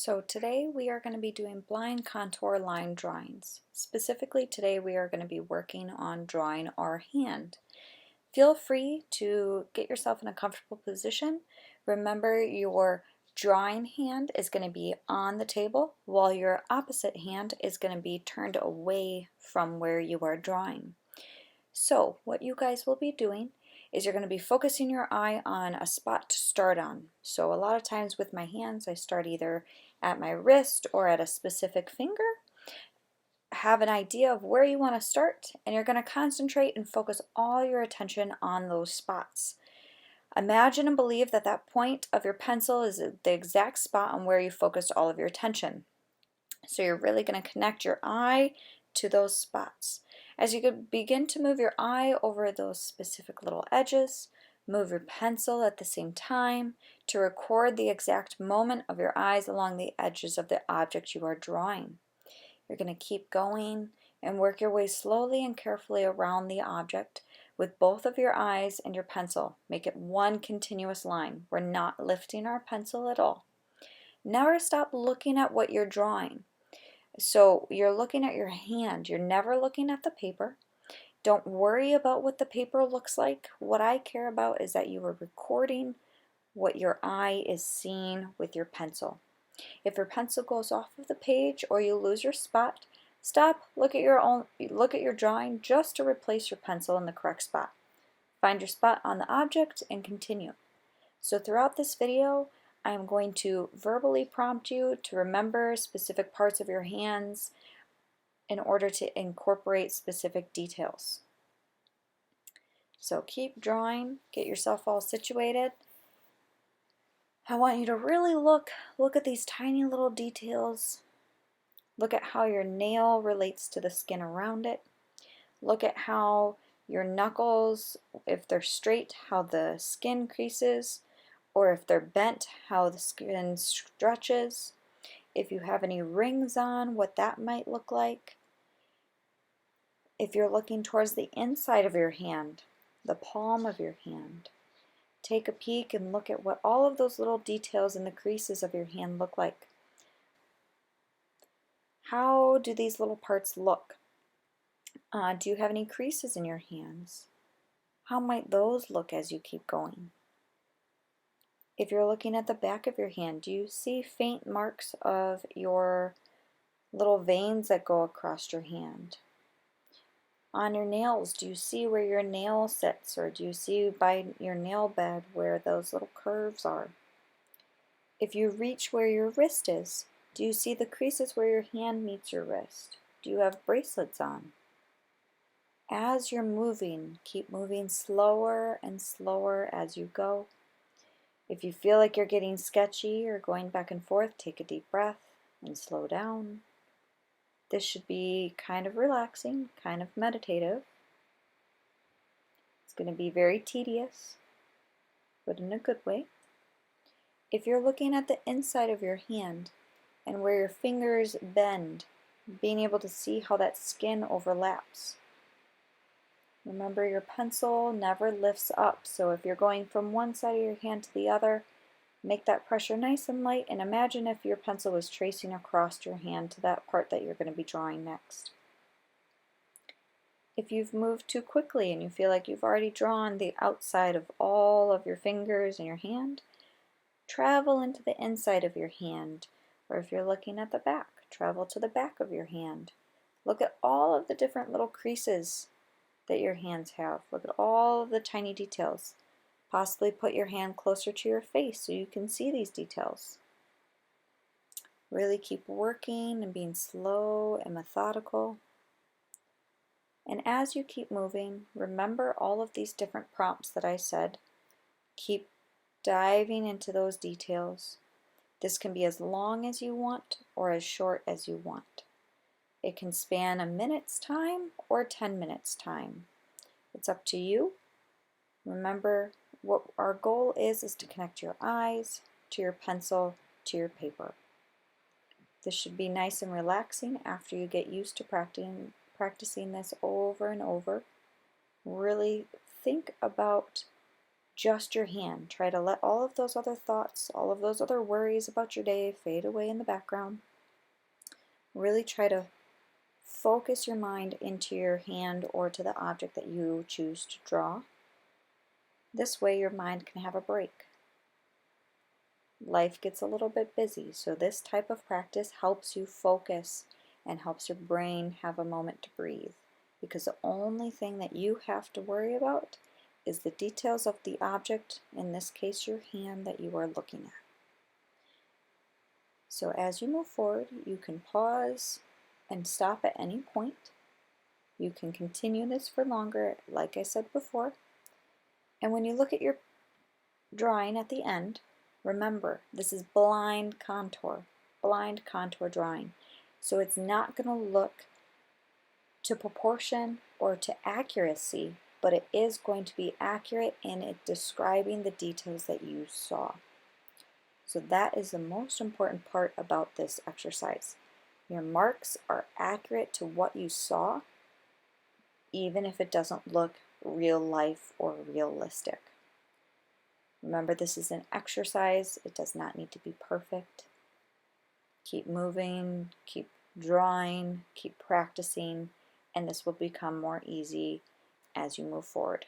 So today we are going to be doing blind contour line drawings. Specifically today we are going to be working on drawing our hand. Feel free to get yourself in a comfortable position. Remember, your drawing hand is going to be on the table while your opposite hand is going to be turned away from where you are drawing. So what you guys will be doing is you're going to be focusing your eye on a spot to start on. So a lot of times with my hands I start either at my wrist or at a specific finger. Have an idea of where you want to start, and you're going to concentrate and focus all your attention on those spots. Imagine and believe that that point of your pencil is the exact spot on where you focused all of your attention. So you're really going to connect your eye to those spots. As you could begin to move your eye over those specific little edges, move your pencil at the same time to record the exact moment of your eyes along the edges of the object you are drawing. You're going to keep going and work your way slowly and carefully around the object with both of your eyes and your pencil. Make it one continuous line. We're not lifting our pencil at all. Never stop looking at what you're drawing. So you're looking at your hand. You're never looking at the paper. Don't worry about what the paper looks like. What I care about is that you are recording what your eye is seeing with your pencil. If your pencil goes off of the page or you lose your spot, stop, look at your drawing just to replace your pencil in the correct spot. Find your spot on the object and continue. So throughout this video, I am going to verbally prompt you to remember specific parts of your hands in order to incorporate specific details. So keep drawing, get yourself all situated. I want you to really look at these tiny little details. Look at how your nail relates to the skin around it. Look at how your knuckles, if they're straight, how the skin creases, or if they're bent, how the skin stretches. If you have any rings on, what that might look like. If you're looking towards the inside of your hand, the palm of your hand, take a peek and look at what all of those little details in the creases of your hand look like. How do these little parts look? Do you have any creases in your hands? How might those look as you keep going? If you're looking at the back of your hand, do you see faint marks of your little veins that go across your hand? On your nails, do you see where your nail sits, or do you see by your nail bed where those little curves are? If you reach where your wrist is, do you see the creases where your hand meets your wrist? Do you have bracelets on? As you're moving, keep moving slower and slower as you go. If you feel like you're getting sketchy or going back and forth, take a deep breath and slow down. This should be kind of relaxing, kind of meditative. It's going to be very tedious, but in a good way. If you're looking at the inside of your hand and where your fingers bend, being able to see how that skin overlaps. Remember, your pencil never lifts up, so if you're going from one side of your hand to the other, make that pressure nice and light, and imagine if your pencil was tracing across your hand to that part that you're going to be drawing next. If you've moved too quickly and you feel like you've already drawn the outside of all of your fingers in your hand, travel into the inside of your hand, or if you're looking at the back, travel to the back of your hand. Look at all of the different little creases that your hands have. Look at all of the tiny details. Possibly put your hand closer to your face so you can see these details. Really keep working and being slow and methodical. And as you keep moving, remember all of these different prompts that I said. Keep diving into those details. This can be as long as you want or as short as you want. It can span a minute's time or 10 minutes time. It's up to you. Remember, what our goal is to connect your eyes to your pencil to your paper. This should be nice and relaxing after you get used to practicing this over and over. Really think about just your hand. Try to let all of those other thoughts, all of those other worries about your day fade away in the background. Really try to focus your mind into your hand or to the object that you choose to draw. This way your mind can have a break. Life gets a little bit busy, so this type of practice helps you focus and helps your brain have a moment to breathe, because the only thing that you have to worry about is the details of the object, in this case your hand, that you are looking at. So as you move forward, you can pause and stop at any point. You can continue this for longer, like I said before. And when you look at your drawing at the end, remember, this is blind contour drawing. So it's not going to look to proportion or to accuracy, but it is going to be accurate in it describing the details that you saw. So that is the most important part about this exercise. Your marks are accurate to what you saw, even if it doesn't look real life or realistic. Remember, this is an exercise. It does not need to be perfect. Keep moving, keep drawing, keep practicing, and this will become more easy as you move forward.